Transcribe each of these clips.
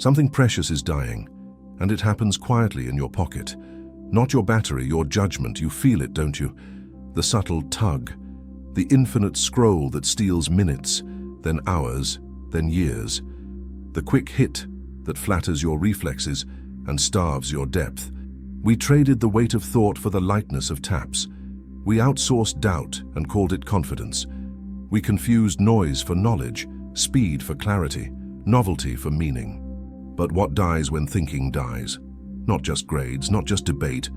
Something precious is dying, and it happens quietly in your pocket. Not your battery, your judgment. You feel it, don't you? The subtle tug, the infinite scroll that steals minutes, then hours, then years. The quick hit that flatters your reflexes and starves your depth. We traded the weight of thought for the lightness of taps. We outsourced doubt and called it confidence. We confused noise for knowledge, speed for clarity, novelty for meaning. But what dies when thinking dies? Not just grades, not just debate.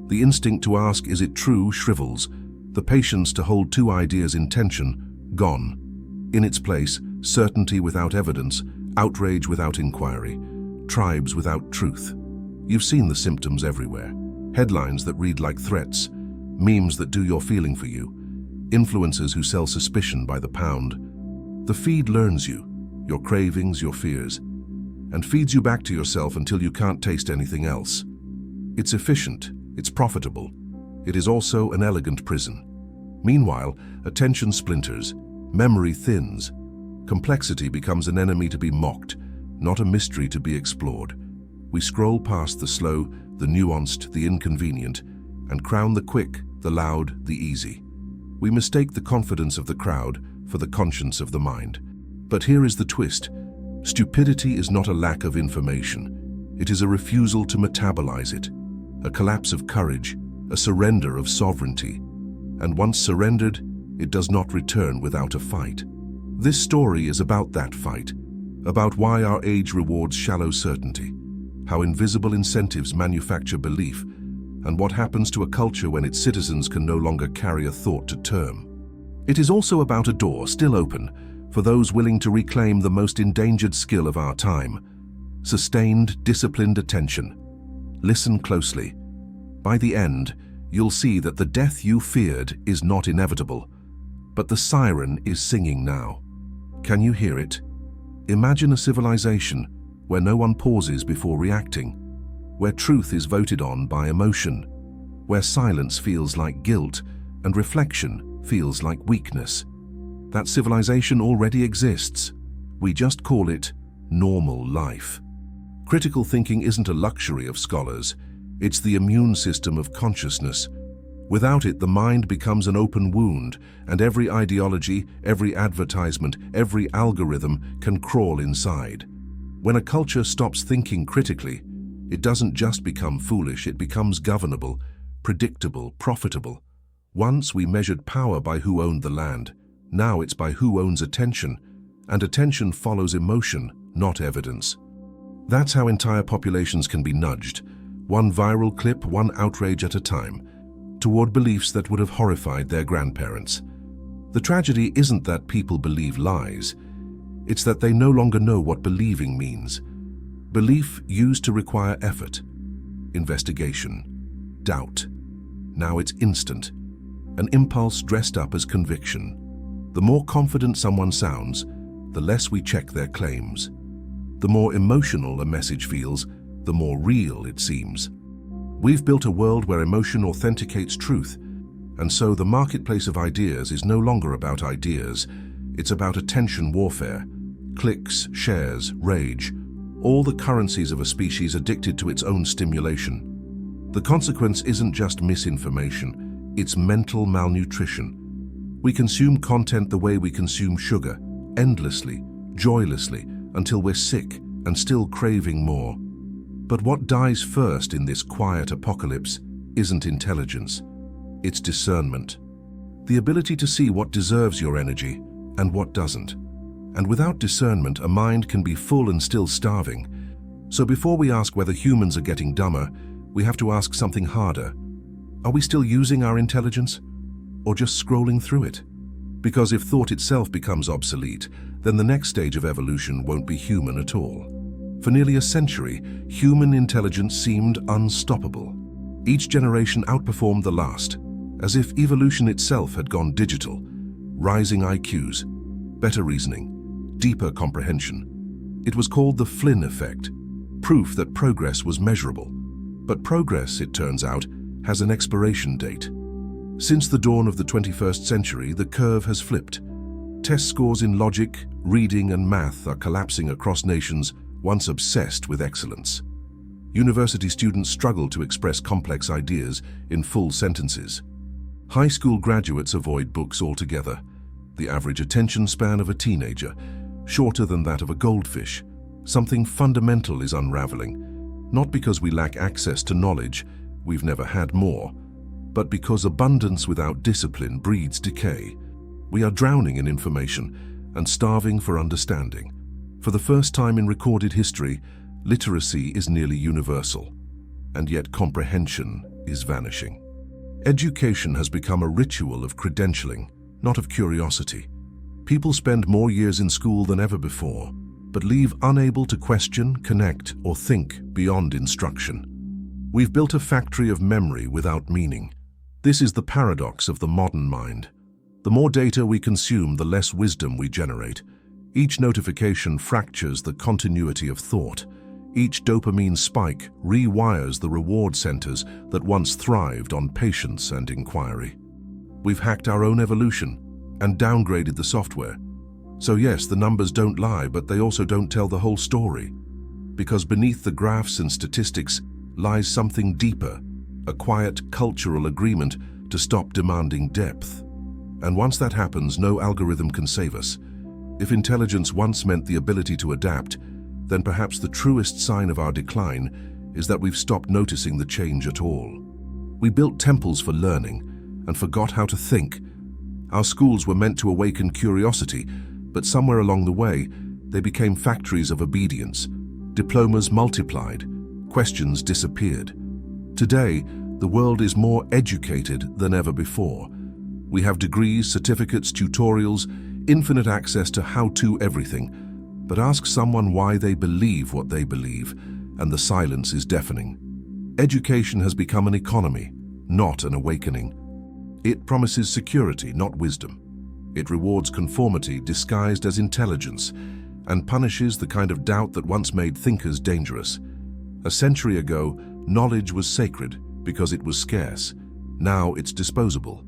The instinct to ask, is it true, shrivels. The patience to hold two ideas in tension, gone. In its place, certainty without evidence, outrage without inquiry, tribes without truth. You've seen the symptoms everywhere. Headlines that read like threats, memes that do your feeling for you, influencers who sell suspicion by the pound. The feed learns you, your cravings, your fears, and feeds you back to yourself until you can't taste anything else. It's efficient, it's profitable. It is also an elegant prison. Meanwhile, attention splinters, memory thins. Complexity becomes an enemy to be mocked, not a mystery to be explored. We scroll past the slow, the nuanced, the inconvenient, and crown the quick, the loud, the easy. We mistake the confidence of the crowd for the conscience of the mind. But here is the twist. Stupidity is not a lack of information. It is a refusal to metabolize it, a collapse of courage, a surrender of sovereignty. And once surrendered, it does not return without a fight. This story is about that fight, about why our age rewards shallow certainty, how invisible incentives manufacture belief, and what happens to a culture when its citizens can no longer carry a thought to term. It is also about a door still open for those willing to reclaim the most endangered skill of our time, sustained, disciplined attention. Listen closely. By the end, you'll see that the death you feared is not inevitable, but the siren is singing now. Can you hear it? Imagine a civilization where no one pauses before reacting, where truth is voted on by emotion, where silence feels like guilt and reflection feels like weakness. That civilization already exists. We just call it normal life. Critical thinking isn't a luxury of scholars. It's the immune system of consciousness. Without it, the mind becomes an open wound, and every ideology, every advertisement, every algorithm can crawl inside. When a culture stops thinking critically, it doesn't just become foolish, it becomes governable, predictable, profitable. Once we measured power by who owned the land. Now it's by who owns attention, and attention follows emotion, not evidence. That's how entire populations can be nudged, one viral clip, one outrage at a time, toward beliefs that would have horrified their grandparents. The tragedy isn't that people believe lies, it's that they no longer know what believing means. Belief used to require effort, investigation, doubt. Now it's instant, an impulse dressed up as conviction. The more confident someone sounds, the less we check their claims. The more emotional a message feels, the more real it seems. We've built a world where emotion authenticates truth, and so the marketplace of ideas is no longer about ideas. It's about attention warfare, clicks, shares, rage, all the currencies of a species addicted to its own stimulation. The consequence isn't just misinformation, it's mental malnutrition. We consume content the way we consume sugar, endlessly, joylessly, until we're sick and still craving more. But what dies first in this quiet apocalypse isn't intelligence, it's discernment. The ability to see what deserves your energy and what doesn't. And without discernment, a mind can be full and still starving. So before we ask whether humans are getting dumber, we have to ask something harder. Are we still using our intelligence? Or just scrolling through it? Because if thought itself becomes obsolete, then the next stage of evolution won't be human at all. For nearly a century, human intelligence seemed unstoppable. Each generation outperformed the last, as if evolution itself had gone digital. Rising IQs, better reasoning, deeper comprehension. It was called the Flynn effect, proof that progress was measurable. But progress, it turns out, has an expiration date. Since the dawn of the 21st century, the curve has flipped. Test scores in logic, reading, and math are collapsing across nations once obsessed with excellence. University students struggle to express complex ideas in full sentences. High school graduates avoid books altogether. The average attention span of a teenager, shorter than that of a goldfish. Something fundamental is unraveling, not because we lack access to knowledge, we've never had more, but because abundance without discipline breeds decay. We are drowning in information and starving for understanding. For the first time in recorded history, literacy is nearly universal, and yet comprehension is vanishing. Education has become a ritual of credentialing, not of curiosity. People spend more years in school than ever before, but leave unable to question, connect, or think beyond instruction. We've built a factory of memory without meaning. This is the paradox of the modern mind. The more data we consume, the less wisdom we generate. Each notification fractures the continuity of thought. Each dopamine spike rewires the reward centers that once thrived on patience and inquiry. We've hacked our own evolution and downgraded the software. So yes, the numbers don't lie, but they also don't tell the whole story. Because beneath the graphs and statistics lies something deeper, a quiet cultural agreement to stop demanding depth. And once that happens, no algorithm can save us. If intelligence once meant the ability to adapt, then perhaps the truest sign of our decline is that we've stopped noticing the change at all. We built temples for learning and forgot how to think. Our schools were meant to awaken curiosity, but somewhere along the way, they became factories of obedience. Diplomas multiplied, questions disappeared. Today, the world is more educated than ever before. We have degrees, certificates, tutorials, infinite access to how-to everything. But ask someone why they believe what they believe, and the silence is deafening. Education has become an economy, not an awakening. It promises security, not wisdom. It rewards conformity disguised as intelligence, and punishes the kind of doubt that once made thinkers dangerous. A century ago, knowledge was sacred because it was scarce. Now it's disposable.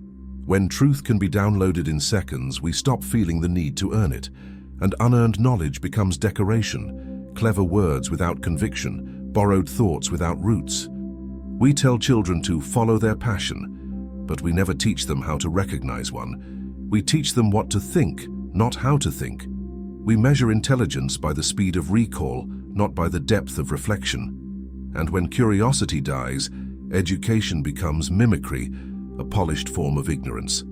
When truth can be downloaded in seconds, we stop feeling the need to earn it. And unearned knowledge becomes decoration, clever words without conviction, borrowed thoughts without roots. We tell children to follow their passion, but we never teach them how to recognize one. We teach them what to think, not how to think. We measure intelligence by the speed of recall, not by the depth of reflection. And when curiosity dies, education becomes mimicry, a polished form of ignorance.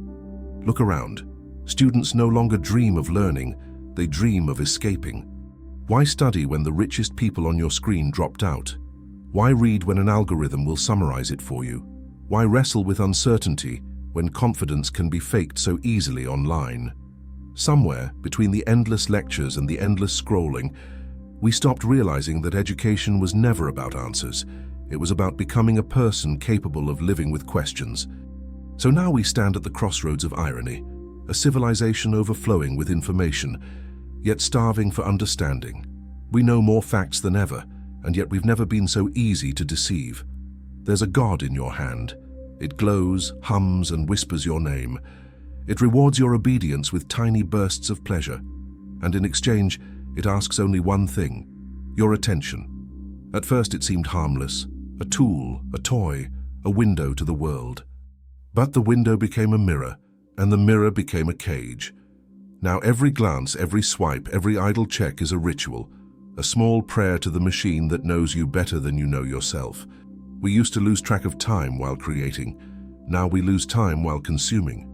Look around. Students no longer dream of learning, they dream of escaping. Why study when the richest people on your screen dropped out? Why read when an algorithm will summarize it for you? Why wrestle with uncertainty when confidence can be faked so easily online? Somewhere between the endless lectures and the endless scrolling, we stopped realizing that education was never about answers. It was about becoming a person capable of living with questions. So now we stand at the crossroads of irony, a civilization overflowing with information, yet starving for understanding. We know more facts than ever, and yet we've never been so easy to deceive. There's a god in your hand. It glows, hums, and whispers your name. It rewards your obedience with tiny bursts of pleasure, and in exchange, it asks only one thing: your attention. At first it seemed harmless, a tool, a toy, a window to the world. But the window became a mirror, and the mirror became a cage. Now every glance, every swipe, every idle check is a ritual, a small prayer to the machine that knows you better than you know yourself. We used to lose track of time while creating. Now we lose time while consuming.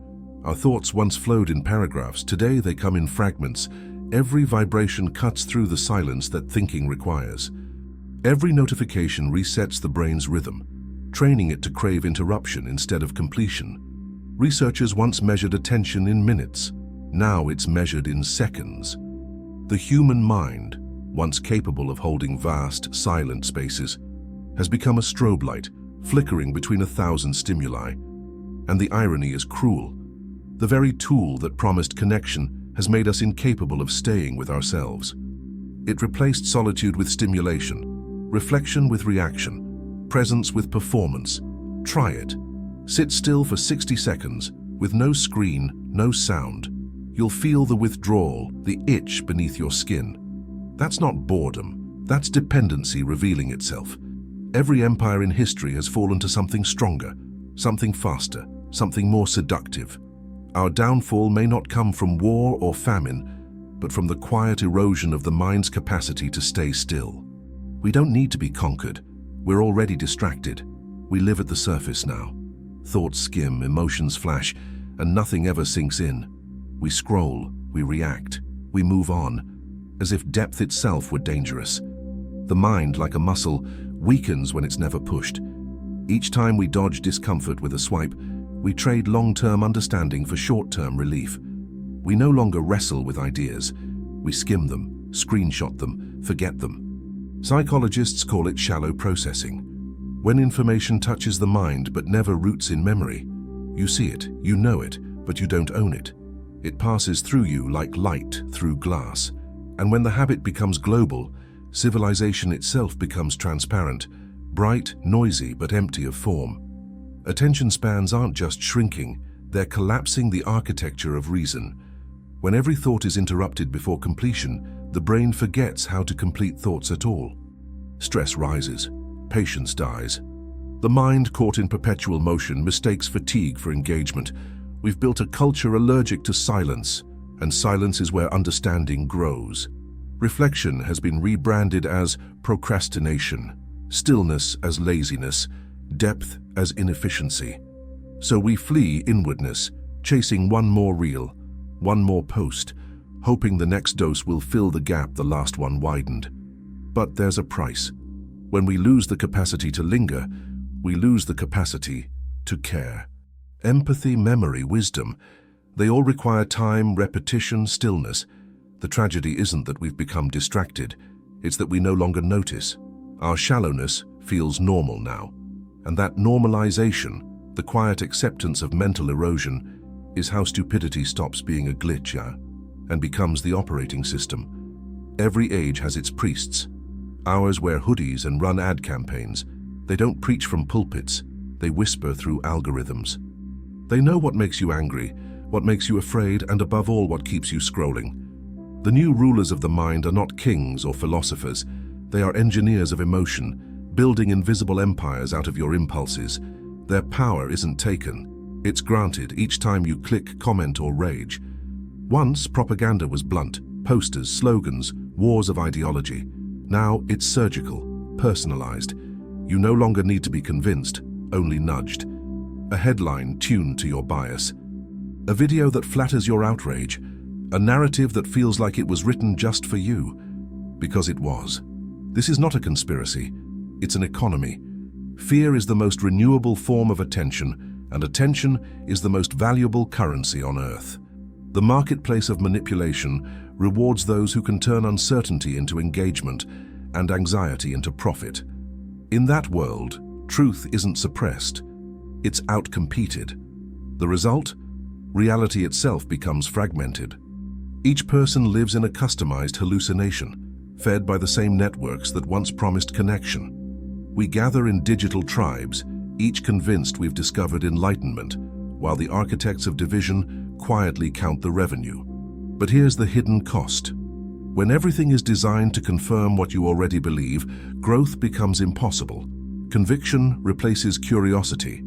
Our thoughts once flowed in paragraphs. Today they come in fragments. Every vibration cuts through the silence that thinking requires. Every notification resets the brain's rhythm, training it to crave interruption instead of completion. Researchers once measured attention in minutes. Now it's measured in seconds. The human mind, once capable of holding vast, silent spaces, has become a strobe light, flickering between 1,000 stimuli. And the irony is cruel. The very tool that promised connection has made us incapable of staying with ourselves. It replaced solitude with stimulation, reflection with reaction, presence with performance. Try it. Sit still for 60 seconds, with no screen, no sound. You'll feel the withdrawal, the itch beneath your skin. That's not boredom, That's dependency revealing itself. Every empire in history has fallen to something stronger, something faster, something more seductive. Our downfall may not come from war or famine, but from the quiet erosion of the mind's capacity to stay still. We don't need to be conquered. We're already distracted. We live at the surface now. Thoughts skim, emotions flash, and nothing ever sinks in. We scroll, we react, we move on, as if depth itself were dangerous. The mind, like a muscle, weakens when it's never pushed. Each time we dodge discomfort with a swipe, we trade long-term understanding for short-term relief. We no longer wrestle with ideas. We skim them, screenshot them, forget them. Psychologists call it shallow processing. When information touches the mind but never roots in memory, you see it, you know it, but you don't own it. It passes through you like light through glass. And when the habit becomes global, civilization itself becomes transparent, bright, noisy, but empty of form. Attention spans aren't just shrinking, they're collapsing the architecture of reason. When every thought is interrupted before completion, the brain forgets how to complete thoughts at all. Stress rises, patience dies. The mind, caught in perpetual motion, mistakes fatigue for engagement. We've built a culture allergic to silence, and silence is where understanding grows. Reflection has been rebranded as procrastination, stillness as laziness, depth as inefficiency. So we flee inwardness, chasing one more reel, one more post, hoping the next dose will fill the gap the last one widened. But there's a price. When we lose the capacity to linger, we lose the capacity to care. Empathy, memory, wisdom, they all require time, repetition, stillness. The tragedy isn't that we've become distracted, it's that we no longer notice. Our shallowness feels normal now. And that normalization, the quiet acceptance of mental erosion, is how stupidity stops being a glitch, and becomes the operating system. Every age has its priests. Ours wear hoodies and run ad campaigns. They don't preach from pulpits, they whisper through algorithms. They know what makes you angry, what makes you afraid, and above all, what keeps you scrolling. The new rulers of the mind are not kings or philosophers. They are engineers of emotion, building invisible empires out of your impulses. Their power isn't taken, it's granted each time you click, comment, or rage. Once, propaganda was blunt, posters, slogans, wars of ideology. Now it's surgical, personalized. You no longer need to be convinced, only nudged. A headline tuned to your bias. A video that flatters your outrage. A narrative that feels like it was written just for you. Because it was. This is not a conspiracy, it's an economy. Fear is the most renewable form of attention, and attention is the most valuable currency on earth. The marketplace of manipulation rewards those who can turn uncertainty into engagement and anxiety into profit. In that world, truth isn't suppressed, it's outcompeted. The result? Reality itself becomes fragmented. Each person lives in a customized hallucination, fed by the same networks that once promised connection. We gather in digital tribes, each convinced we've discovered enlightenment, while the architects of division quietly count the revenue. But here's the hidden cost. When everything is designed to confirm what you already believe, growth becomes impossible. Conviction replaces curiosity.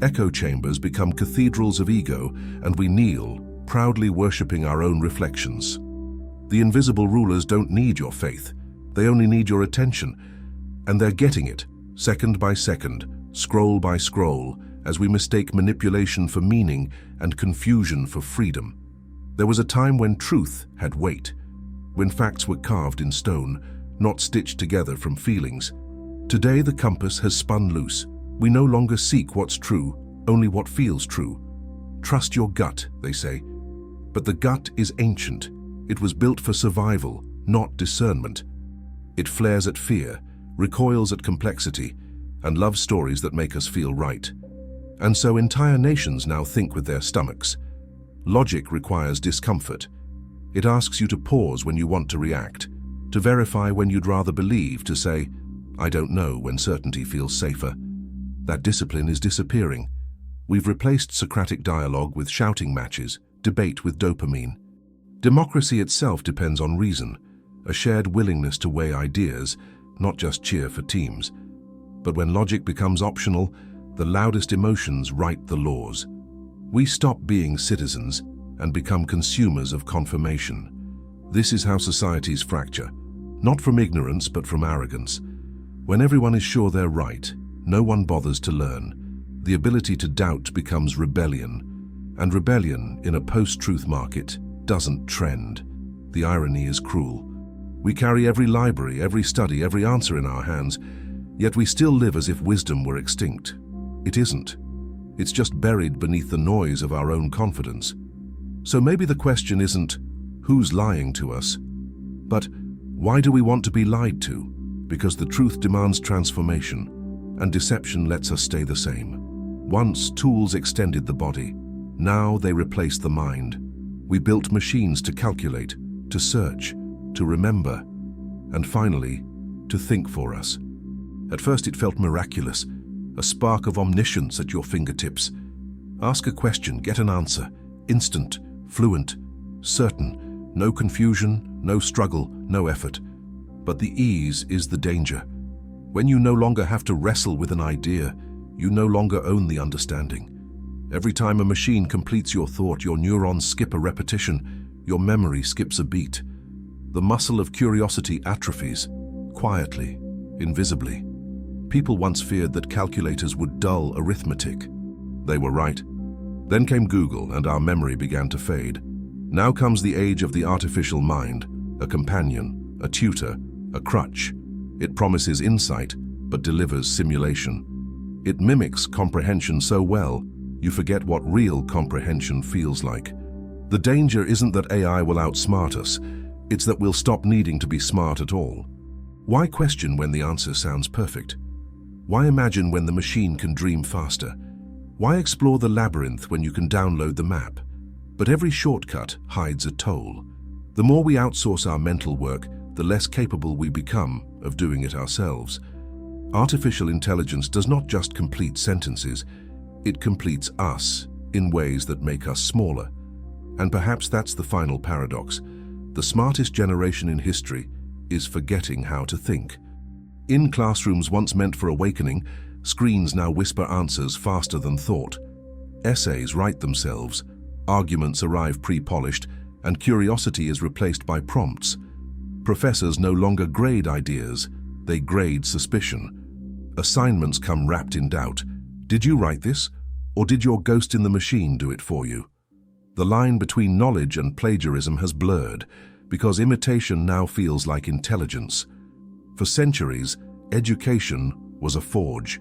Echo chambers become cathedrals of ego, and we kneel, proudly worshipping our own reflections. The invisible rulers don't need your faith. They only need your attention. And they're getting it, second by second, scroll by scroll, as we mistake manipulation for meaning and confusion for freedom. There was a time when truth had weight, when facts were carved in stone, not stitched together from feelings. Today the compass has spun loose. We no longer seek what's true, only what feels true. Trust your gut, they say. But the gut is ancient. It was built for survival, not discernment. It flares at fear, recoils at complexity, and loves stories that make us feel right. And so entire nations now think with their stomachs. Logic requires discomfort. It asks you to pause when you want to react, to verify when you'd rather believe, to say, I don't know, when certainty feels safer. That discipline is disappearing. We've replaced Socratic dialogue with shouting matches, debate with dopamine. Democracy itself depends on reason, a shared willingness to weigh ideas, not just cheer for teams. But when logic becomes optional, the loudest emotions write the laws. We stop being citizens and become consumers of confirmation. This is how societies fracture, not from ignorance but from arrogance. When everyone is sure they're right, no one bothers to learn. The ability to doubt becomes rebellion, and rebellion in a post-truth market doesn't trend. The irony is cruel. We carry every library, every study, every answer in our hands, yet we still live as if wisdom were extinct. It isn't. It's just buried beneath the noise of our own confidence. So maybe the question isn't, who's lying to us? But why do we want to be lied to? Because the truth demands transformation, and deception lets us stay the same. Once tools extended the body, now they replace the mind. We built machines to calculate, to search, to remember, and finally, to think for us. At first it felt miraculous, a spark of omniscience at your fingertips. Ask a question, get an answer, instant, fluent, certain, no confusion, no struggle, no effort. But the ease is the danger. When you no longer have to wrestle with an idea, you no longer own the understanding. Every time a machine completes your thought, your neurons skip a repetition, your memory skips a beat. The muscle of curiosity atrophies, quietly, invisibly. People once feared that calculators would dull arithmetic. They were right. Then came Google and our memory began to fade. Now comes the age of the artificial mind, a companion, a tutor, a crutch. It promises insight, but delivers simulation. It mimics comprehension so well, you forget what real comprehension feels like. The danger isn't that AI will outsmart us, it's that we'll stop needing to be smart at all. Why question when the answer sounds perfect? Why imagine when the machine can dream faster? Why explore the labyrinth when you can download the map? But every shortcut hides a toll. The more we outsource our mental work, the less capable we become of doing it ourselves. Artificial intelligence does not just complete sentences, it completes us in ways that make us smaller. And perhaps that's the final paradox. The smartest generation in history is forgetting how to think. In classrooms once meant for awakening, screens now whisper answers faster than thought. Essays write themselves, arguments arrive pre-polished, and curiosity is replaced by prompts. Professors no longer grade ideas, they grade suspicion. Assignments come wrapped in doubt. Did you write this? Or did your ghost in the machine do it for you? The line between knowledge and plagiarism has blurred, because imitation now feels like intelligence. For centuries, education was a forge.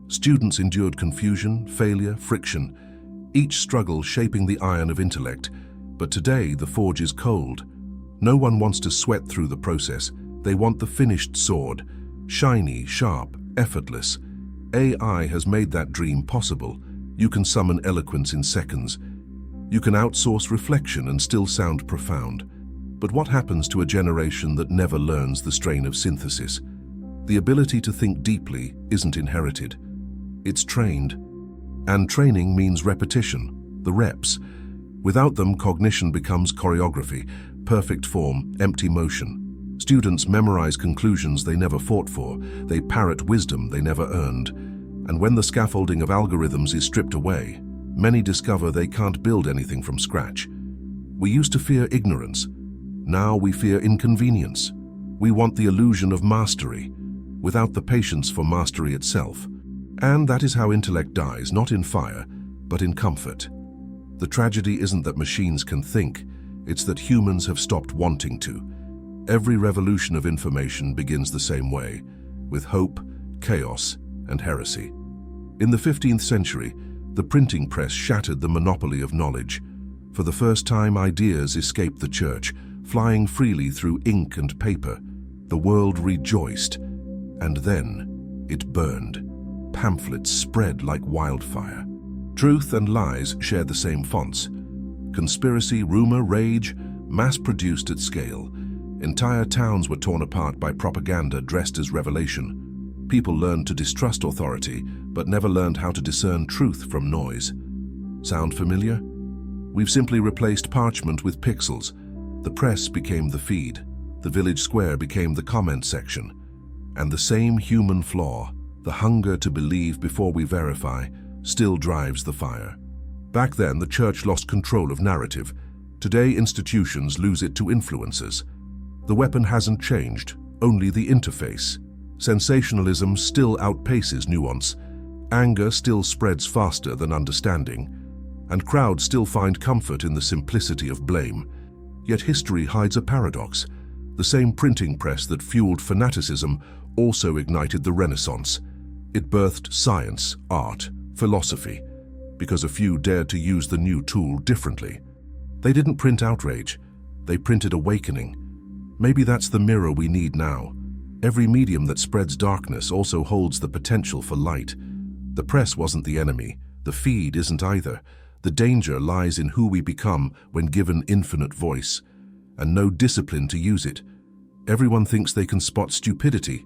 Students endured confusion, failure, friction, each struggle shaping the iron of intellect. But today, the forge is cold. No one wants to sweat through the process. They want the finished sword, shiny, sharp, effortless. AI has made that dream possible. You can summon eloquence in seconds. You can outsource reflection and still sound profound. But what happens to a generation that never learns the strain of synthesis? The ability to think deeply isn't inherited. It's trained. And training means repetition, the reps. Without them, cognition becomes choreography, perfect form, empty motion. Students memorize conclusions they never fought for. They parrot wisdom they never earned. And when the scaffolding of algorithms is stripped away, many discover they can't build anything from scratch. We used to fear ignorance. Now we fear inconvenience. We want the illusion of mastery, without the patience for mastery itself. And that is how intellect dies, not in fire, but in comfort. The tragedy isn't that machines can think, it's that humans have stopped wanting to. Every revolution of information begins the same way, with hope, chaos, and heresy. In the 15th century, the printing press shattered the monopoly of knowledge. For the first time, ideas escaped the church, flying freely through ink and paper. The world rejoiced, and then it burned. Pamphlets spread like wildfire. Truth and lies shared the same fonts. Conspiracy, rumor, rage, mass-produced at scale. Entire towns were torn apart by propaganda dressed as revelation. People learned to distrust authority, but never learned how to discern truth from noise. Sound familiar? We've simply replaced parchment with pixels. The press became the feed. the village square became the comment section. And the same human flaw, the hunger to believe before we verify, still drives the fire. Back then, the church lost control of narrative. Today, institutions lose it to influencers. The weapon hasn't changed, only the interface. Sensationalism still outpaces nuance. Anger still spreads faster than understanding. And crowds still find comfort in the simplicity of blame. Yet history hides a paradox. The same printing press that fueled fanaticism also ignited the Renaissance. It birthed science, art, philosophy, because a few dared to use the new tool differently. They didn't print outrage, they printed awakening. Maybe that's the mirror we need now. Every medium that spreads darkness also holds the potential for light. The press wasn't the enemy, the feed isn't either. The danger lies in who we become when given infinite voice, and no discipline to use it. Everyone thinks they can spot stupidity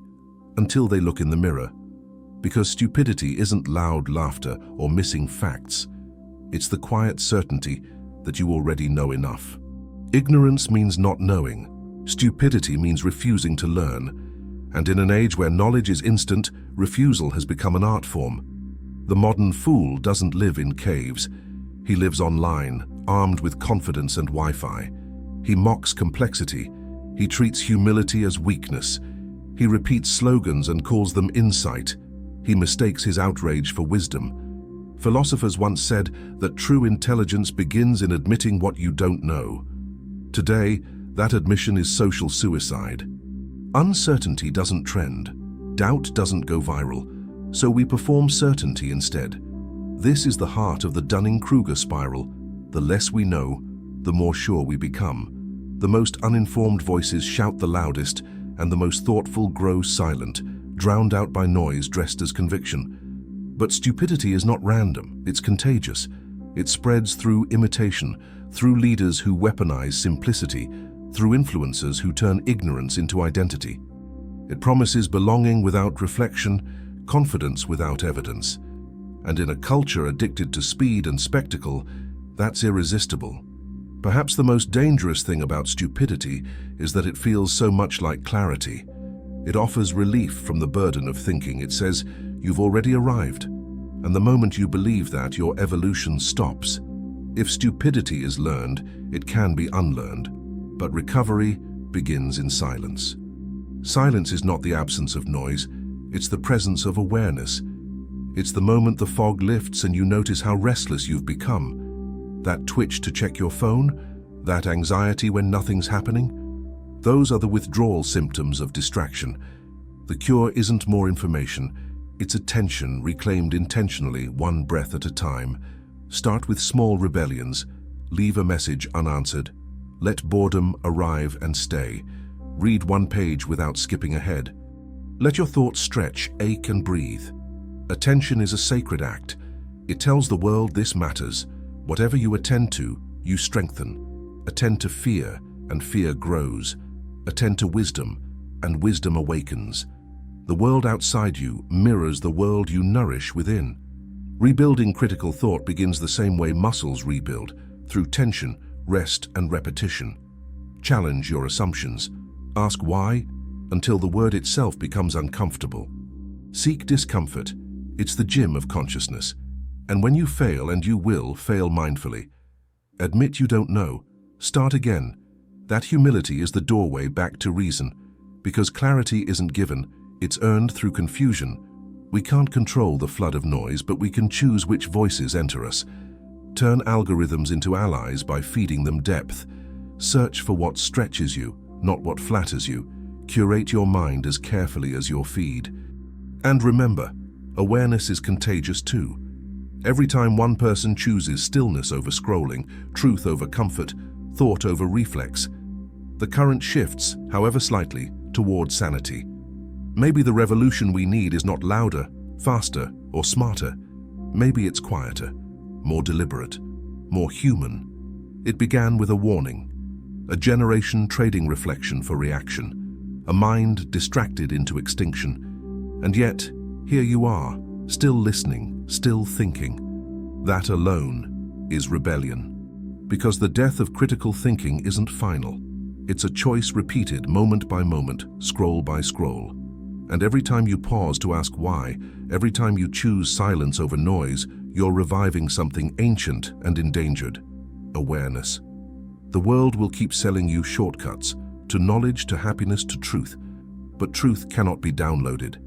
until they look in the mirror. Because stupidity isn't loud laughter or missing facts. It's the quiet certainty that you already know enough. Ignorance means not knowing. Stupidity means refusing to learn. And in an age where knowledge is instant, refusal has become an art form. The modern fool doesn't live in caves. He lives online, armed with confidence and Wi-Fi. He mocks complexity. He treats humility as weakness. He repeats slogans and calls them insight. He mistakes his outrage for wisdom. Philosophers once said that true intelligence begins in admitting what you don't know. Today, that admission is social suicide. Uncertainty doesn't trend. Doubt doesn't go viral. So we perform certainty instead. This is the heart of the Dunning-Kruger spiral. The less we know, the more sure we become. The most uninformed voices shout the loudest, and the most thoughtful grow silent, drowned out by noise dressed as conviction. But stupidity is not random, it's contagious. It spreads through imitation, through leaders who weaponize simplicity, through influencers who turn ignorance into identity. It promises belonging without reflection, confidence without evidence. And in a culture addicted to speed and spectacle, that's irresistible. Perhaps the most dangerous thing about stupidity is that it feels so much like clarity. It offers relief from the burden of thinking. It says, you've already arrived. And the moment you believe that, your evolution stops. If stupidity is learned, it can be unlearned. But recovery begins in silence. Silence is not the absence of noise, it's the presence of awareness. It's the moment the fog lifts and you notice how restless you've become. That twitch to check your phone, that anxiety when nothing's happening, those are the withdrawal symptoms of distraction. The cure isn't more information, it's attention reclaimed intentionally, one breath at a time. Start with small rebellions, leave a message unanswered, let boredom arrive and stay. Read one page without skipping ahead. Let your thoughts stretch, ache and breathe. Attention is a sacred act. It tells the world this matters. Whatever you attend to, you strengthen. Attend to fear, and fear grows. Attend to wisdom, and wisdom awakens. The world outside you mirrors the world you nourish within. Rebuilding critical thought begins the same way muscles rebuild, through tension, rest, and repetition. Challenge your assumptions. Ask why, until the word itself becomes uncomfortable. Seek discomfort. It's the gym of consciousness. And when you fail, and you will fail mindfully, admit you don't know. Start again. That humility is the doorway back to reason. Because clarity isn't given, it's earned through confusion. We can't control the flood of noise, but we can choose which voices enter us. Turn algorithms into allies by feeding them depth. Search for what stretches you, not what flatters you. Curate your mind as carefully as your feed. And remember, awareness is contagious too. Every time one person chooses stillness over scrolling, truth over comfort, thought over reflex, the current shifts, however slightly, toward sanity. Maybe the revolution we need is not louder, faster, or smarter. Maybe it's quieter, more deliberate, more human. It began with a warning, a generation trading reflection for reaction, a mind distracted into extinction. And yet, here you are, still listening, still thinking. That alone is rebellion. Because the death of critical thinking isn't final. It's a choice repeated moment by moment, scroll by scroll. And every time you pause to ask why, every time you choose silence over noise, you're reviving something ancient and endangered: awareness. The world will keep selling you shortcuts, to knowledge, to happiness, to truth. But truth cannot be downloaded.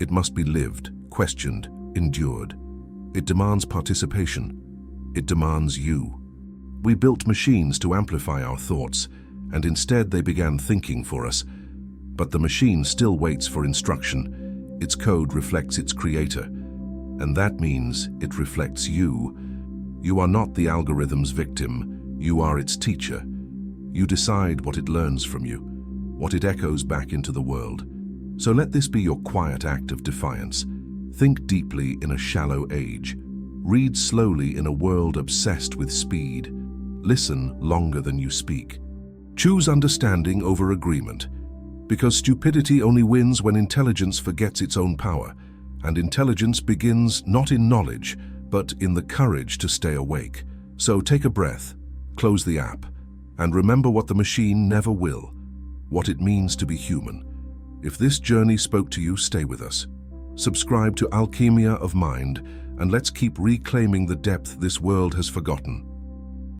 It must be lived, questioned, endured. It demands participation. It demands you. We built machines to amplify our thoughts, and instead they began thinking for us. But the machine still waits for instruction. Its code reflects its creator, and that means it reflects you. You are not the algorithm's victim. You are its teacher. You decide what it learns from you, what it echoes back into the world. So let this be your quiet act of defiance. Think deeply in a shallow age. Read slowly in a world obsessed with speed. Listen longer than you speak. Choose understanding over agreement, because stupidity only wins when intelligence forgets its own power, and intelligence begins not in knowledge, but in the courage to stay awake. So take a breath, close the app, and remember what the machine never will: what it means to be human. If this journey spoke to you, stay with us. Subscribe to Alchemia of Mind, and let's keep reclaiming the depth this world has forgotten.